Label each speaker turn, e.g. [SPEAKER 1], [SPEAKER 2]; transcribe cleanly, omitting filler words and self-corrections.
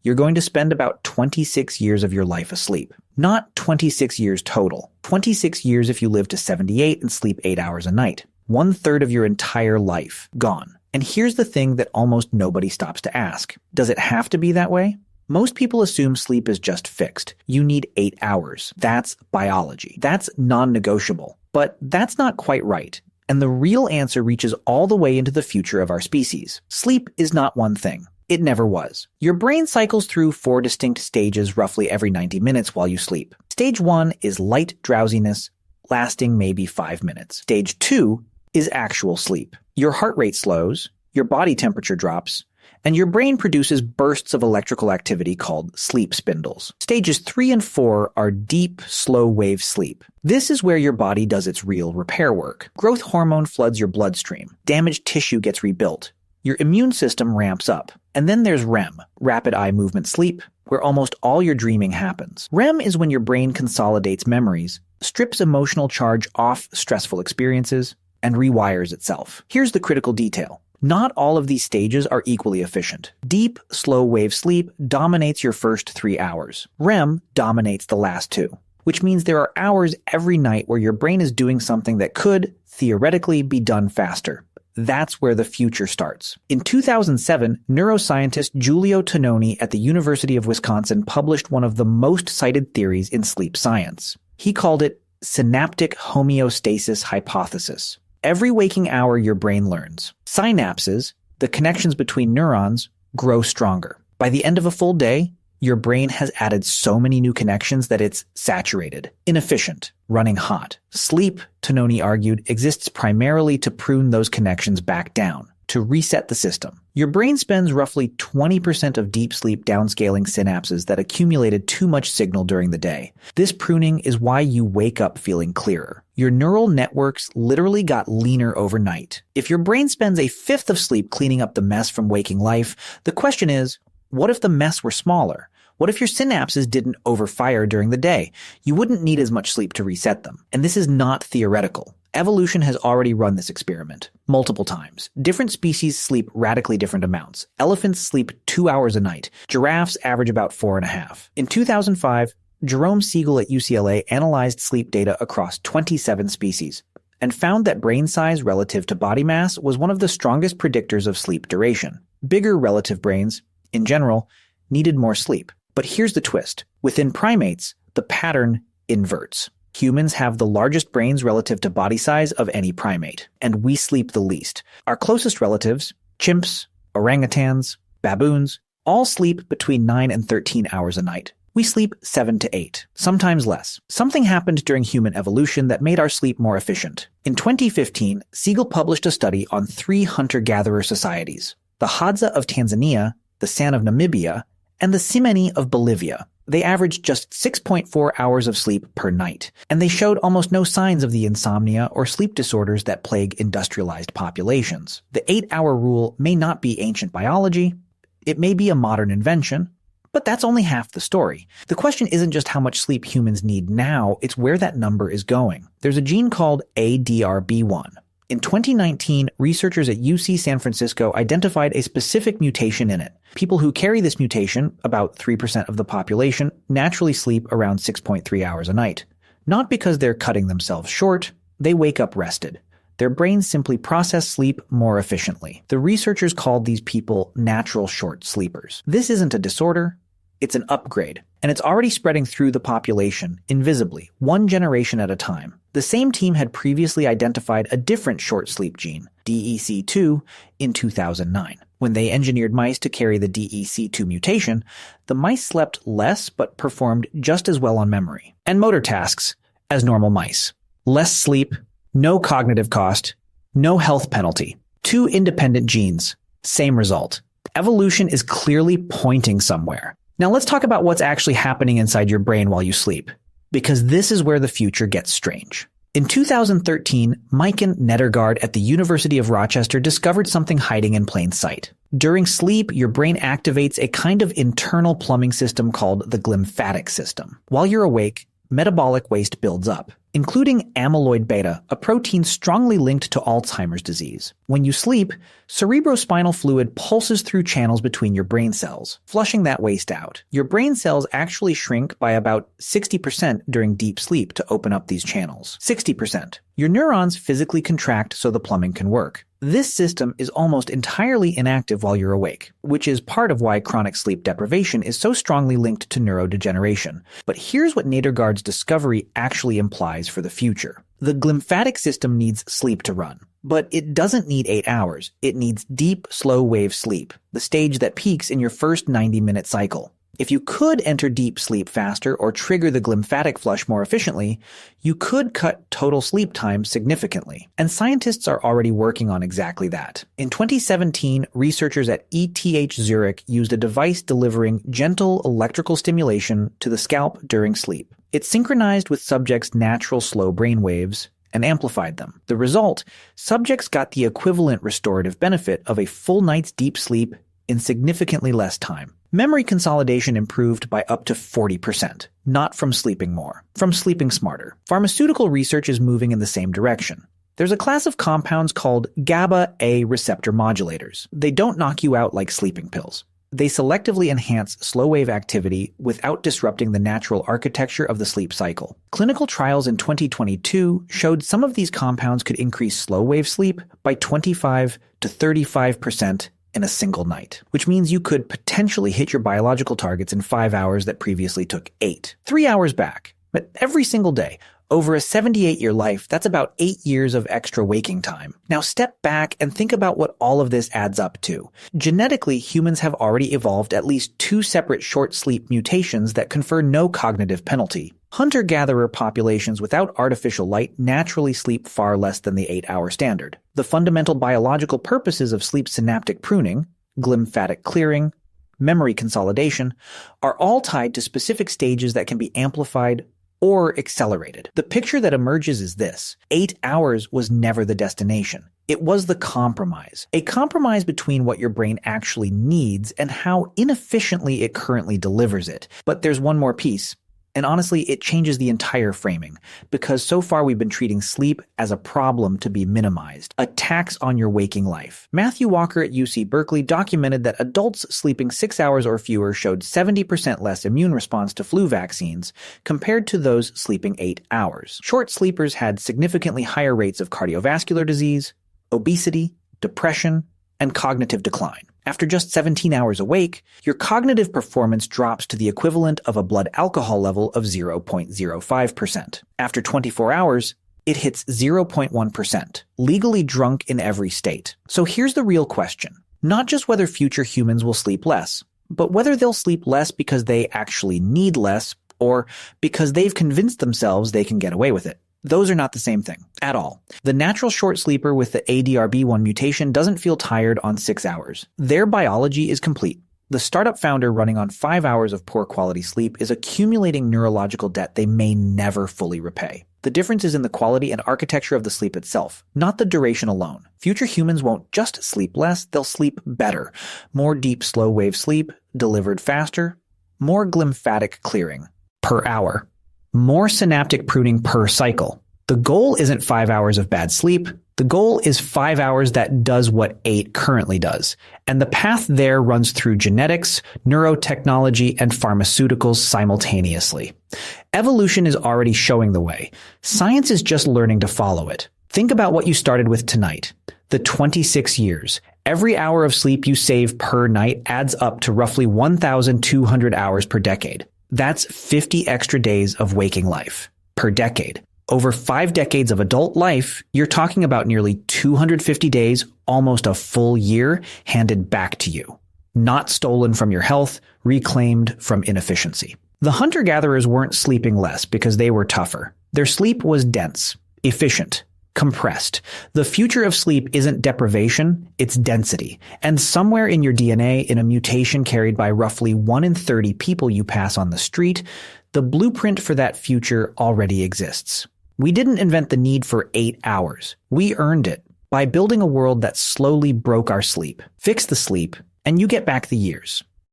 [SPEAKER 1] you're going to spend about 26 years of your life asleep. Not 26 years total. 26 years if you live to 78 and sleep 8 hours a night. 1/3 of your entire life gone. And here's the thing that almost nobody stops to ask. Does it have to be that way? Most people assume sleep is just fixed. You need 8 hours. That's biology. That's non-negotiable. But that's not quite right. And the real answer reaches all the way into the future of our species. Sleep is not one thing. It never was. Your brain cycles through 4 distinct stages roughly every 90 minutes while you sleep. Stage 1 is light drowsiness, lasting maybe 5 minutes. Stage 2 is actual sleep. Your heart rate slows, your body temperature drops, and your brain produces bursts of electrical activity called sleep spindles. Stages 3 and 4 are deep, slow-wave sleep. This is where your body does its real repair work. Growth hormone floods your bloodstream. Damaged tissue gets rebuilt. Your immune system ramps up. And then there's REM, rapid eye movement sleep, where almost all your dreaming happens. REM is when your brain consolidates memories, strips emotional charge off stressful experiences, and rewires itself. Here's the critical detail. Not all of these stages are equally efficient. Deep, slow-wave sleep dominates your first 3 hours. REM dominates the last 2, which means there are hours every night where your brain is doing something that could, theoretically, be done faster. That's where the future starts. In 2007, neuroscientist Giulio Tononi at the University of Wisconsin published one of the most cited theories in sleep science. He called it synaptic homeostasis hypothesis. Every waking hour your brain learns. Synapses, the connections between neurons, grow stronger. By the end of a full day, your brain has added so many new connections that it's saturated, inefficient, running hot. Sleep, Tononi argued, exists primarily to prune those connections back down, to reset the system. Your brain spends roughly 20% of deep sleep downscaling synapses that accumulated too much signal during the day. This pruning is why you wake up feeling clearer. Your neural networks literally got leaner overnight. If your brain spends a fifth of sleep cleaning up the mess from waking life, the question is, what if the mess were smaller? What if your synapses didn't overfire during the day? You wouldn't need as much sleep to reset them. And this is not theoretical. Evolution has already run this experiment multiple times. Different species sleep radically different amounts. Elephants sleep 2 hours a night. Giraffes average about 4.5. In 2005, Jerome Siegel at UCLA analyzed sleep data across 27 species and found that brain size relative to body mass was one of the strongest predictors of sleep duration. Bigger relative brains, in general, needed more sleep. But here's the twist. Within primates, the pattern inverts. Humans have the largest brains relative to body size of any primate, and we sleep the least. Our closest relatives, chimps, orangutans, baboons, all sleep between 9 and 13 hours a night. We sleep 7 to 8, sometimes less. Something happened during human evolution that made our sleep more efficient. In 2015, Siegel published a study on 3 hunter-gatherer societies: the Hadza of Tanzania, the San of Namibia, and the Tsimane of Bolivia. They averaged just 6.4 hours of sleep per night, and they showed almost no signs of the insomnia or sleep disorders that plague industrialized populations. The 8-hour rule may not be ancient biology, it may be a modern invention, but that's only half the story. The question isn't just how much sleep humans need now, it's where that number is going. There's a gene called ADRB1. In 2019, researchers at UC San Francisco identified a specific mutation in it. People who carry this mutation, about 3% of the population, naturally sleep around 6.3 hours a night. Not because they're cutting themselves short, they wake up rested. Their brains simply process sleep more efficiently. The researchers called these people natural short sleepers. This isn't a disorder, it's an upgrade, and it's already spreading through the population, invisibly, one generation at a time. The same team had previously identified a different short sleep gene, DEC2, in 2009. When they engineered mice to carry the DEC2 mutation, the mice slept less but performed just as well on memory and motor tasks as normal mice. Less sleep, no cognitive cost, no health penalty. 2 independent genes, same result. Evolution is clearly pointing somewhere. Now let's talk about what's actually happening inside your brain while you sleep, because this is where the future gets strange. In 2013, Maiken Nedergaard at the University of Rochester discovered something hiding in plain sight. During sleep, your brain activates a kind of internal plumbing system called the glymphatic system. While you're awake, metabolic waste builds up. including amyloid beta, a protein strongly linked to Alzheimer's disease. When you sleep, cerebrospinal fluid pulses through channels between your brain cells, flushing that waste out. Your brain cells actually shrink by about 60% during deep sleep to open up these channels. 60%. Your neurons physically contract so the plumbing can work. This system is almost entirely inactive while you're awake, which is part of why chronic sleep deprivation is so strongly linked to neurodegeneration. But here's what Nadergaard's discovery actually implies for the future. The glymphatic system needs sleep to run, but it doesn't need 8 hours. It needs deep, slow-wave sleep, the stage that peaks in your first 90-minute cycle. If you could enter deep sleep faster or trigger the glymphatic flush more efficiently, you could cut total sleep time significantly. And scientists are already working on exactly that. In 2017, researchers at ETH Zurich used a device delivering gentle electrical stimulation to the scalp during sleep. It synchronized with subjects' natural slow brain waves and amplified them. The result, subjects got the equivalent restorative benefit of a full night's deep sleep in significantly less time. Memory consolidation improved by up to 40%, not from sleeping more, from sleeping smarter. Pharmaceutical research is moving in the same direction. There's a class of compounds called GABA-A receptor modulators. They don't knock you out like sleeping pills. They selectively enhance slow-wave activity without disrupting the natural architecture of the sleep cycle. Clinical trials in 2022 showed some of these compounds could increase slow-wave sleep by 25 to 35% in a single night, which means you could potentially hit your biological targets in 5 hours that previously took 8. 3 hours back, but every single day. Over a 78-year life, that's about 8 years of extra waking time. Now step back and think about what all of this adds up to. Genetically, humans have already evolved at least 2 separate short sleep mutations that confer no cognitive penalty. Hunter-gatherer populations without artificial light naturally sleep far less than the 8-hour standard. The fundamental biological purposes of sleep synaptic pruning, glymphatic clearing, memory consolidation, are all tied to specific stages that can be amplified or accelerated. The picture that emerges is this. 8 hours was never the destination. It was the compromise. A compromise between what your brain actually needs and how inefficiently it currently delivers it. But there's one more piece. And honestly, it changes the entire framing, because so far we've been treating sleep as a problem to be minimized, a tax on your waking life. Matthew Walker at UC Berkeley documented that adults sleeping 6 hours or fewer showed 70% less immune response to flu vaccines compared to those sleeping 8 hours. Short sleepers had significantly higher rates of cardiovascular disease, obesity, depression, and cognitive decline. After just 17 hours awake, your cognitive performance drops to the equivalent of a blood alcohol level of 0.05%. After 24 hours, it hits 0.1%, legally drunk in every state. So here's the real question. Not just whether future humans will sleep less, but whether they'll sleep less because they actually need less or because they've convinced themselves they can get away with it. Those are not the same thing, at all. The natural short sleeper with the ADRB1 mutation doesn't feel tired on 6 hours. Their biology is complete. The startup founder running on 5 hours of poor quality sleep is accumulating neurological debt they may never fully repay. The difference is in the quality and architecture of the sleep itself, not the duration alone. Future humans won't just sleep less, they'll sleep better. More deep, slow-wave sleep, delivered faster. More glymphatic clearing per hour. More synaptic pruning per cycle. The goal isn't 5 hours of bad sleep. The goal is 5 hours that does what 8 currently does. And the path there runs through genetics, neurotechnology, and pharmaceuticals simultaneously. Evolution is already showing the way. Science is just learning to follow it. Think about what you started with tonight. The 26 years. Every hour of sleep you save per night adds up to roughly 1,200 hours per decade. That's 50 extra days of waking life per decade. Over 5 decades of adult life, you're talking about nearly 250 days, almost a full year, handed back to you. Not stolen from your health, reclaimed from inefficiency. The hunter-gatherers weren't sleeping less because they were tougher. Their sleep was dense, efficient, compressed. The future of sleep isn't deprivation, it's density. And somewhere in your DNA, in a mutation carried by roughly 1 in 30 people you pass on the street, the blueprint for that future already exists. We didn't invent the need for 8 hours. We earned it by building a world that slowly broke our sleep. Fix the sleep, and you get back the years.